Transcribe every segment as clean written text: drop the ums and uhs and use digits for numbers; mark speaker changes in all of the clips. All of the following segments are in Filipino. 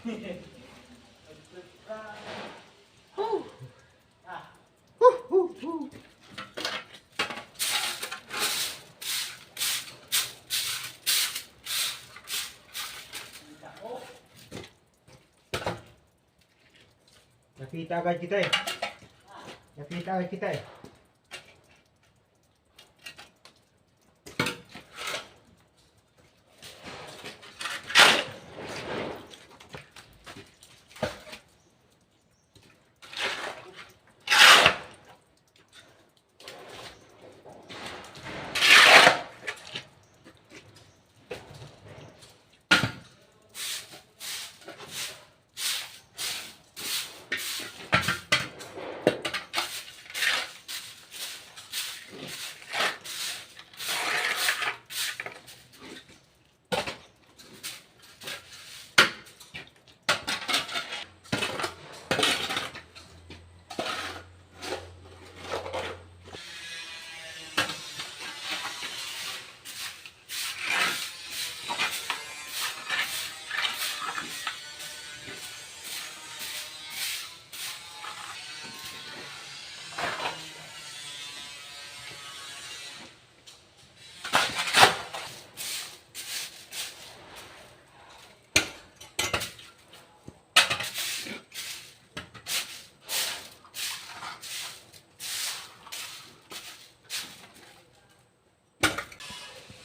Speaker 1: Nakita agad kita eh. Nakita agad kita eh.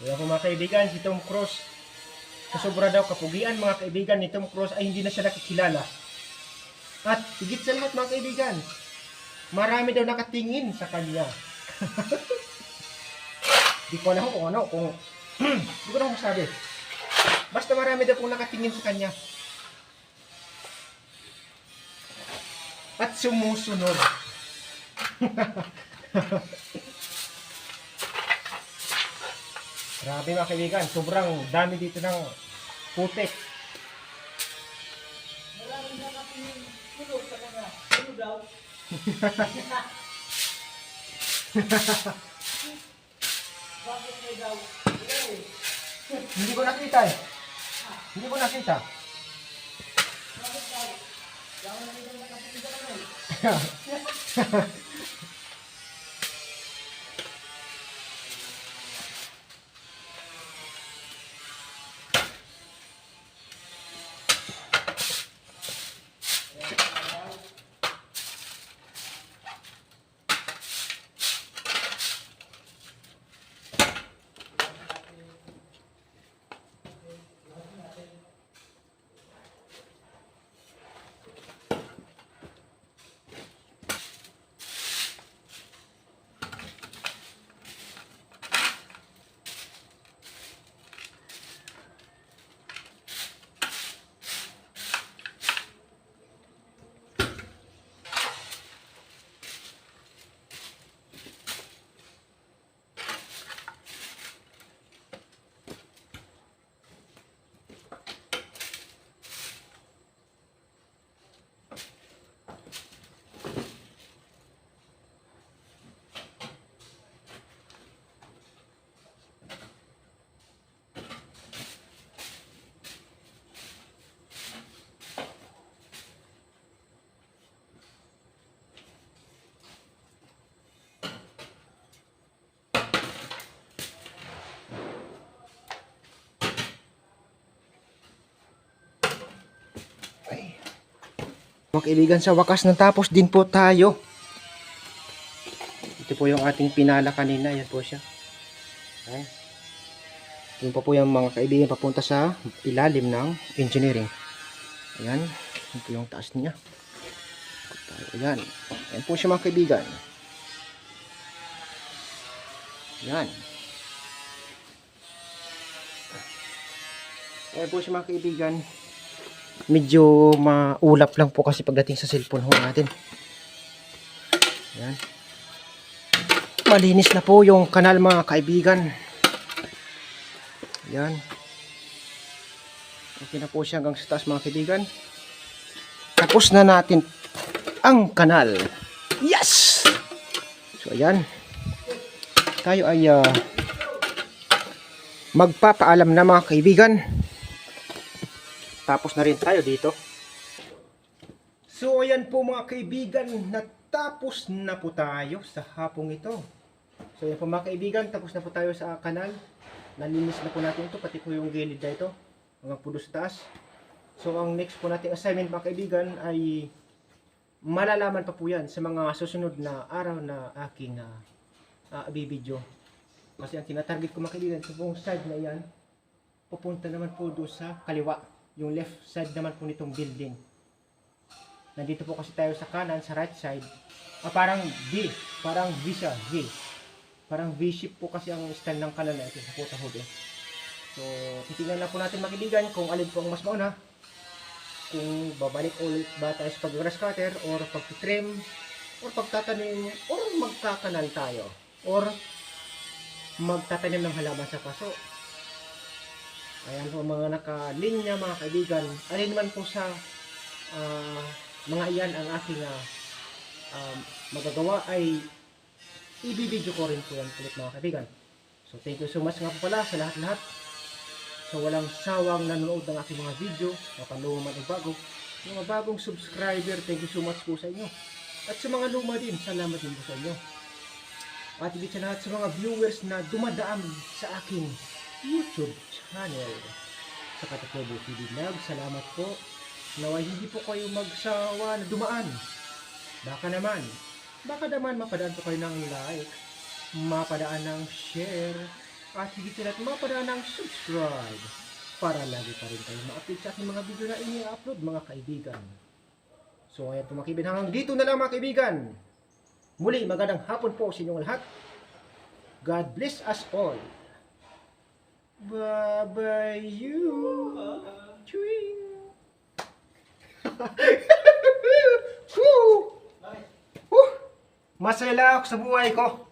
Speaker 1: Kaya kung mga kaibigan, si Tom Cruise, kasobra daw kapugian mga kaibigan ni Tom Cruise ay hindi na siya nakikilala. At higit sa lahat mga kaibigan, marami daw nakatingin sa kanya. Di ko alam kung ano, di ko na kung sabi. Basta marami daw pong nakatingin sa kanya. At sumusunod. Grabe mga kaibigan, sobrang dami dito ng putik.
Speaker 2: Maraming nakapinulog sa mga ano daw. Bakit may daw?
Speaker 1: Hindi ko nakita eh. Hindi ko nakita.
Speaker 2: Bakit daw? Jangan na nila nakapinulog sa mga.
Speaker 1: Mga kaibigan, sa wakas natapos din po tayo. Ito po yung ating pinala kanina. Yan po siya. Ayan. Yun po yung mga kaibigan papunta sa ilalim ng engineering. Ayan. Yan po yung taas niya. Ayan. Ayan po siya mga kaibigan. Ayan. Ayan po siya mga kaibigan. Medyo maulap lang po kasi pagdating sa cellphone ho natin. Ayan. Malinis na po yung kanal mga kaibigan. Ayan. Okay na po siya hanggang sa taas mga kaibigan. Tapos na natin ang kanal. Yes! So ayan. Tayo ay magpapaalam na mga kaibigan. Tapos na rin tayo dito. So ayan po mga kaibigan, natapos na po tayo sa hapong ito. So ayan po mga kaibigan, tapos na po tayo sa kanal. Nalinis na po natin ito, pati po yung gilid na ito, mga pudo sa taas. So ang next po nating assignment mga kaibigan ay malalaman pa po yan sa mga susunod na araw na aking bibidyo. Kasi ang tinatarget ko mga kaibigan, sa buong side na yan, pupunta naman po doon sa kaliwa. Yung left side naman po nitong building. Nandito po kasi tayo sa kanan, sa right side. Parang V. Parang V siya. V. Parang V-shape po kasi ang style ng kanal na ito sa Putahod. So, titignan lang po natin mga kaibigan kung alin po ang mas mauna. Kung babalik ulit ba tayo sa pag-grass cutter or pag-trim or pagtatanim or magkakanal tayo or magtatanim ng halaman sa paso. Ayan po mga nakalinya mga kaibigan. Alin man po sa mga iyan ang aking magagawa ay ibibidyo ko rin po yan ulit mga kaibigan. So thank you so much nga po pala sa lahat-lahat. So walang sawang nanonood ng aking mga video, mapaluma o bago. Mga bagong subscriber, thank you so much po sa inyo. At sa mga luma din, salamat din po sa inyo. At higit sa lahat sa mga viewers na dumadaan sa aking YouTube channel sa Kataklobo TV Vlog, salamat po. Naway hindi po kayo magsawa na dumaan. Baka naman mapadaan po kayo ng like, mapadaan ng share, at higit sa lahat mapadaan ng subscribe para lagi pa rin kayo ma-update sa aking mga video na ini-upload mga kaibigan. So ayan po mga kaibigan, hanggang dito na lang mga kaibigan. Muli magandang hapon po sa inyong lahat. God bless us all. Bye-bye you. Chewing. Masaya lang ako sa buhay ko.